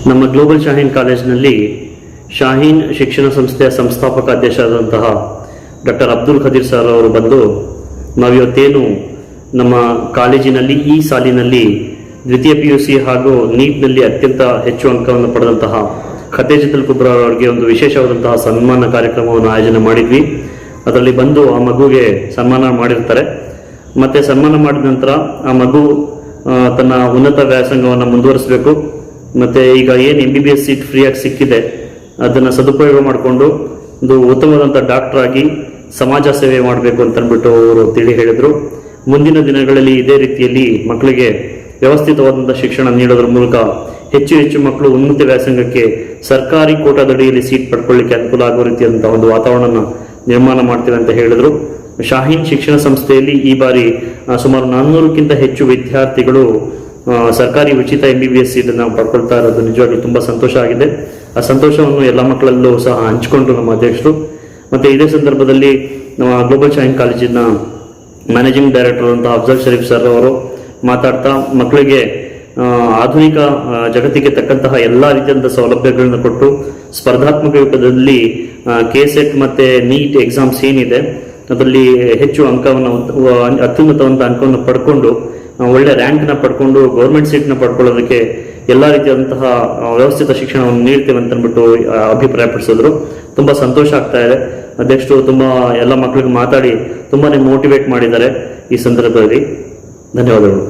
ನಮ್ಮ ಗ್ಲೋಬಲ್ ಶಾಹೀನ್ ಕಾಲೇಜಿನಲ್ಲಿ ಶಾಹೀನ್ ಶಿಕ್ಷಣ ಸಂಸ್ಥೆಯ ಸಂಸ್ಥಾಪಕ ಅಧ್ಯಕ್ಷರಾದಂತಹ ಡಾಕ್ಟರ್ ಅಬ್ದುಲ್ ಖದೀರ್ ಸರ್ ಅವರು ಬಂದು ನಾವಿವತ್ತೇನು ನಮ್ಮ ಕಾಲೇಜಿನಲ್ಲಿ ಈ ಸಾಲಿನಲ್ಲಿ ದ್ವಿತೀಯ PUC ಹಾಗೂ ನೀಟ್ನಲ್ಲಿ ಅತ್ಯಂತ ಹೆಚ್ಚು ಅಂಕವನ್ನು ಪಡೆದಂತಹ ಖತೇಜ್ ಕುಬ್ರಾ ಅವರಿಗೆ ಒಂದು ವಿಶೇಷವಾದಂತಹ ಸನ್ಮಾನ ಕಾರ್ಯಕ್ರಮವನ್ನು ಆಯೋಜನೆ ಮಾಡಿದ್ವಿ. ಅದರಲ್ಲಿ ಬಂದು ಆ ಮಗುಗೆ ಸನ್ಮಾನ ಮಾಡಿರ್ತಾರೆ. ಮತ್ತೆ ಸನ್ಮಾನ ಮಾಡಿದ ನಂತರ ಆ ಮಗು ತನ್ನ ಉನ್ನತ ವ್ಯಾಸಂಗವನ್ನು ಮುಂದುವರಿಸಬೇಕು. ಮತ್ತೆ ಈಗ ಏನು MBBS ಸೀಟ್ ಫ್ರೀಯಾಗಿ ಸಿಕ್ಕಿದೆ ಅದನ್ನು ಸದುಪಯೋಗ ಮಾಡಿಕೊಂಡು ಒಂದು ಉತ್ತಮವಾದಂಥ ಡಾಕ್ಟರ್ ಆಗಿ ಸಮಾಜ ಸೇವೆ ಮಾಡಬೇಕು ಅಂತ ಅಂದ್ಬಿಟ್ಟು ಅವರು ತಿಳಿ ಹೇಳಿದರು. ಮುಂದಿನ ದಿನಗಳಲ್ಲಿ ಇದೇ ರೀತಿಯಲ್ಲಿ ಮಕ್ಕಳಿಗೆ ವ್ಯವಸ್ಥಿತವಾದಂಥ ಶಿಕ್ಷಣ ನೀಡೋದ್ರ ಮೂಲಕ ಹೆಚ್ಚು ಹೆಚ್ಚು ಮಕ್ಕಳು ಉನ್ನತ ವ್ಯಾಸಂಗಕ್ಕೆ ಸರ್ಕಾರಿ ಕೋಟಾದಡಿಯಲ್ಲಿ ಸೀಟ್ ಪಡ್ಕೊಳ್ಳಿಕ್ಕೆ ಅನುಕೂಲ ಆಗೋ ರೀತಿಯಾದಂಥ ಒಂದು ವಾತಾವರಣ ನಿರ್ಮಾಣ ಮಾಡ್ತೀವಿ ಅಂತ ಹೇಳಿದರು. ಶಾಹೀನ್ ಶಿಕ್ಷಣ ಸಂಸ್ಥೆಯಲ್ಲಿ ಈ ಬಾರಿ ಸುಮಾರು 400ಕ್ಕಿಂತ ಹೆಚ್ಚು ವಿದ್ಯಾರ್ಥಿಗಳು ಸರ್ಕಾರಿ ಉಚಿತ MBBS ಸೀಟನ್ನು ಪಡ್ಕೊಳ್ತಾ ಇರೋದು ನಿಜವಾಗ್ಲೂ ತುಂಬ ಸಂತೋಷ ಆಗಿದೆ. ಆ ಸಂತೋಷವನ್ನು ಎಲ್ಲ ಮಕ್ಕಳಲ್ಲೂ ಸಹ ಹಂಚಿಕೊಂಡ್ರು ನಮ್ಮ ಅಧ್ಯಕ್ಷರು. ಮತ್ತು ಇದೇ ಸಂದರ್ಭದಲ್ಲಿ ನಮ್ಮ ಗ್ಲೋಬಲ್ ಶಾಹೀನ್ ಕಾಲೇಜಿನ ಮ್ಯಾನೇಜಿಂಗ್ ಡೈರೆಕ್ಟರ್ ಅಂತ ಅಫ್ಜಲ್ ಶರೀಫ್ ಸರ್ ಅವರು ಮಾತಾಡ್ತಾ ಮಕ್ಕಳಿಗೆ ಆಧುನಿಕ ಜಗತ್ತಿಗೆ ತಕ್ಕಂತಹ ಎಲ್ಲ ರೀತಿಯಾದಂಥ ಸೌಲಭ್ಯಗಳನ್ನು ಕೊಟ್ಟು ಸ್ಪರ್ಧಾತ್ಮಕ ಯುಗದಲ್ಲಿ KSET ಮತ್ತು ನೀಟ್ ಎಕ್ಸಾಮ್ಸ್ ಏನಿದೆ ಅದರಲ್ಲಿ ಹೆಚ್ಚು ಅಂಕವನ್ನು ಅತ್ಯುನ್ನತವಂತ ಅಂಕವನ್ನು ಪಡ್ಕೊಂಡು ಒಳ್ಳೆ ರ್ಯಾಂಕ್ನ ಪಡ್ಕೊಂಡು ಗೌರ್ಮೆಂಟ್ ಸೀಟ್ನ ಪಡ್ಕೊಳ್ಳೋದಕ್ಕೆ ಎಲ್ಲ ರೀತಿಯಾದಂತಹ ವ್ಯವಸ್ಥಿತ ಶಿಕ್ಷಣವನ್ನು ನೀಡ್ತೇವೆ ಅಂತ ಅಂದ್ಬಿಟ್ಟು ಅಭಿಪ್ರಾಯಪಡಿಸಿದ್ರು. ತುಂಬ ಸಂತೋಷ ಆಗ್ತಾ ಇದೆ. ಅಧ್ಯಕ್ಷರು ತುಂಬ ಎಲ್ಲ ಮಕ್ಕಳಿಗೆ ಮಾತಾಡಿ ತುಂಬಾನೇ ಮೋಟಿವೇಟ್ ಮಾಡಿದ್ದಾರೆ. ಈ ಸಂದರ್ಭದಲ್ಲಿ ಧನ್ಯವಾದಗಳು.